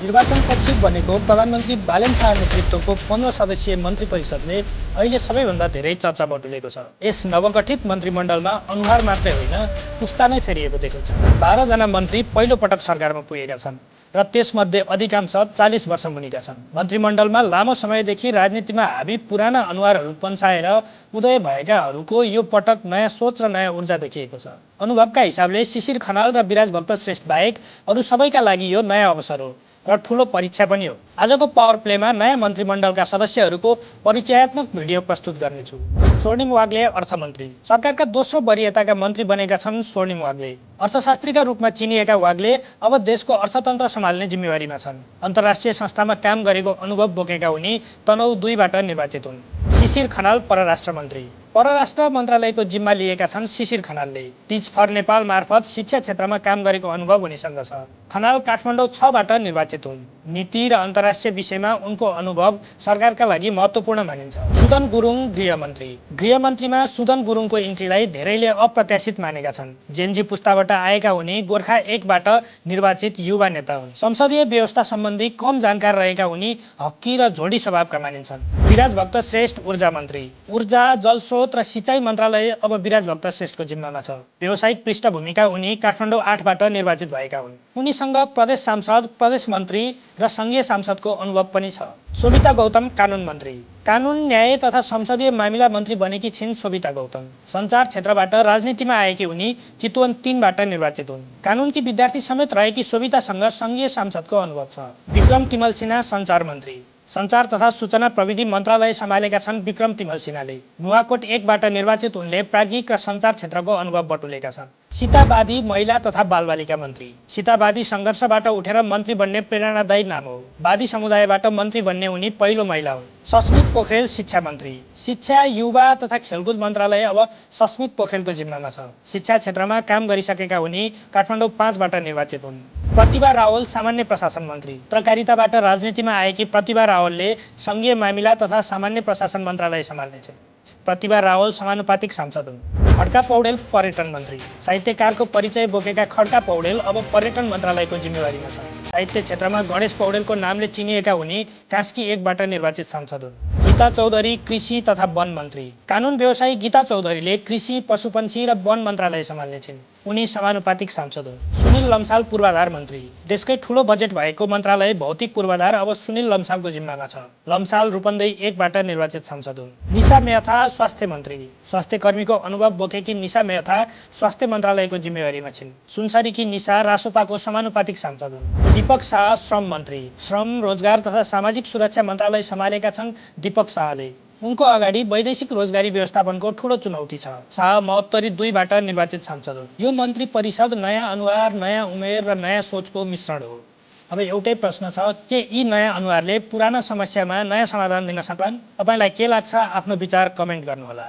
निर्वाचनपछि बनेको प्रधानमन्त्री बालेन शाह नेतृत्वको 15 सदस्यीय मन्त्री परिषदले अहिले सबैभन्दा धेरै चर्चा बटुलेको छ। यस नवगठित मन्त्रीमण्डलमा अनुहार मात्रै होइन, पुस्ता नै फेरिएको देखिन्छ। 12 जना मन्त्री पहिलो पटक सरकारमा पुगेका छन् र त्यसमध्ये अधिकांश 40 वर्ष मुनिका छन्। मन्त्रीमण्डलमा लामो समयदेखि राजनीतिमा हाबी पुराना अनुहारहरू पन्साएर उदय भएकाहरूको यो पटक नयाँ सोच र नयाँ ऊर्जा देखिएको छ। अनुभवका हिसाबले शिशिर खनाल र विराजभक्त श्रेष्ठ बाहेक अरू सबैका लागि यो नयाँ अवसर हो र ठूलो परीक्षा पनि हो। आजको पावर प्लेमा नयाँ मन्त्रीमण्डलका सदस्यहरूको परिचयात्मक भिडियो प्रस्तुत गर्नेछु। स्वर्णिम वाग्ले अर्थमन्त्री। सरकारका दोस्रो वरियताका मन्त्री बनेका छन् स्वर्णिम वाग्ले। अर्थशास्त्रीका रूपमा चिनिएका वाग्ले अब देशको अर्थतन्त्र सम्हाल्ने जिम्मेवारीमा छन्। अन्तर्राष्ट्रिय संस्थामा काम गरेको अनुभव बोकेका उनी तनहुँ 2 बाट निर्वाचित हुन्। शिशिर खनाल परराष्ट्र मन्त्री। परराष्ट्र मन्त्रालयको जिम्मा लिएका छन् शिशिर खनालले। टिच फर नेपाल मार्फत शिक्षा क्षेत्रमा काम गरेको अनुभव उनीसँग छ। खनाल काठमाडौँ 6 बाट निर्वाचित हुन्। नीति र अन्तर्राष्ट्रिय विषयमा उनको अनुभव सरकारका लागि महत्त्वपूर्ण मानिन्छ। सुदन गुरुङ गृहमन्त्री। गृहमन्त्रीमा सुदन गुरुङको इन्ट्रीलाई धेरैले अप्रत्याशित मानेका छन्। जेनजी पुस्ताबाट आएका उनी गोर्खा 1 बाट निर्वाचित युवा नेता हुन्। संसदीय व्यवस्था सम्बन्धी कम जानकार रहेका उनी हक्की र झोडी स्वभावका मानिन्छन्। विराजभक्त श्रेष्ठ ऊर्जा मन्त्री। ऊर्जा, जलस्रोत र सिँचाइ मन्त्रालय अब विराजभक्त श्रेष्ठको जिम्मामा छ। व्यावसायिक पृष्ठभूमिका उनी काठमाडौँ 8 बाट निर्वाचित भएका हुन्। उनीसँग प्रदेश सांसद, प्रदेश मन्त्री र संघीय सांसदको अनुभव पनि छ। शोभिता गौतम कानुन मन्त्री। कानुन, न्याय तथा संसदीय मामिला मन्त्री बनेकी छिन् शोभिता गौतम। सञ्चार क्षेत्रबाट राजनीतिमा आएकी उनी चितवन 3 बाट निर्वाचित हुन्। कानुनकी विद्यार्थी समेत रहेकी शोभितासँग संघीय सांसदको अनुभव छ। विक्रम तिमल सिन्हा सञ्चार मन्त्री। सञ्चार तथा सूचना प्रविधि मन्त्रालय सम्हालेका छन् विक्रम तिमल सिन्हाले। नुवाकोट 1 बाट निर्वाचित उनले प्राज्ञिक र सञ्चार क्षेत्रको अनुभव बटुलेका छन्। सीतावादी महिला तथा बालबालिका मन्त्री। सीतावादी सङ्घर्षबाट उठेर मन्त्री बन्ने प्रेरणादायी नाम हो। वादी समुदायबाट मन्त्री बन्ने उनी पहिलो महिला हुन्। सस्मित पोखरेल शिक्षा मन्त्री। शिक्षा, युवा तथा खेलकुद मन्त्रालय अब सस्मित पोखरेलको जिम्मामा छ। शिक्षा क्षेत्रमा काम गरिसकेका उनी काठमाडौँ 5 बाट निर्वाचित हुन्। प्रतिभा रावल सामान्य प्रशासन मन्त्री। पत्रकारिताबाट राजनीतिमा आएकी प्रतिभा रावलले संघीय मामिला तथा सामान्य प्रशासन मन्त्रालय सम्हाल्नेछन्। प्रतिभा रावल समानुपातिक सांसद हुन्। खड्का पौडेल पर्यटन मन्त्री। साहित्यकारको परिचय बोकेका खड्का पौडेल अब पर्यटन मन्त्रालयको जिम्मेवारीमा छन्। साहित्य क्षेत्रमा गणेश पौडेलको नामले चिनिएका उनी कास्की 1 बाट निर्वाचित सांसद हुन्। गीता चौधरी कृषि तथा वन मन्त्री। कानुन व्यवसायी गीता चौधरीले कृषि, पशुपन्छी र वन मन्त्रालय सम्हाल्ने छिन्। उनी समानुपातिक सांसद हुन्। सुनिल लम्साल पूर्वाधार मन्त्री। देशकै ठूलो बजेट भएको मन्त्रालय भौतिक पूर्वाधार अब सुनिल लम्सालको जिम्मामा छ। लम्साल रूपन्देही 1 बाट निर्वाचित सांसद हुन्। निशा मेहता स्वास्थ्य मन्त्री। स्वास्थ्य कर्मीको अनुभव बोकेकी निशा मेहता स्वास्थ्य मन्त्रालयको जिम्मेवारीमा छिन्। सुनसरीकी निशा रासोपाको समानुपातिक सांसद हुन्। दीपक शाह श्रम मन्त्री। श्रम, रोजगार तथा सामाजिक सुरक्षा मन्त्रालय सम्हालेका छन् दीपक शाहले। उनको अगाडि वैदेशिक रोजगारी व्यवस्थापनको ठूलो चुनौती छ। शाह महोत्तरी 2 बाट निर्वाचित सांसद हुन्। यो मन्त्री परिषद नयाँ अनुहार, नयाँ उमेर र नयाँ सोचको मिश्रण हो। अब एउटै प्रश्न छ, के यी नयाँ अनुहारले पुराना समस्यामा नयाँ समाधान दिन सक्लान्? तपाईलाई के लाग्छ? आफ्नो विचार कमेन्ट गर्नुहोला।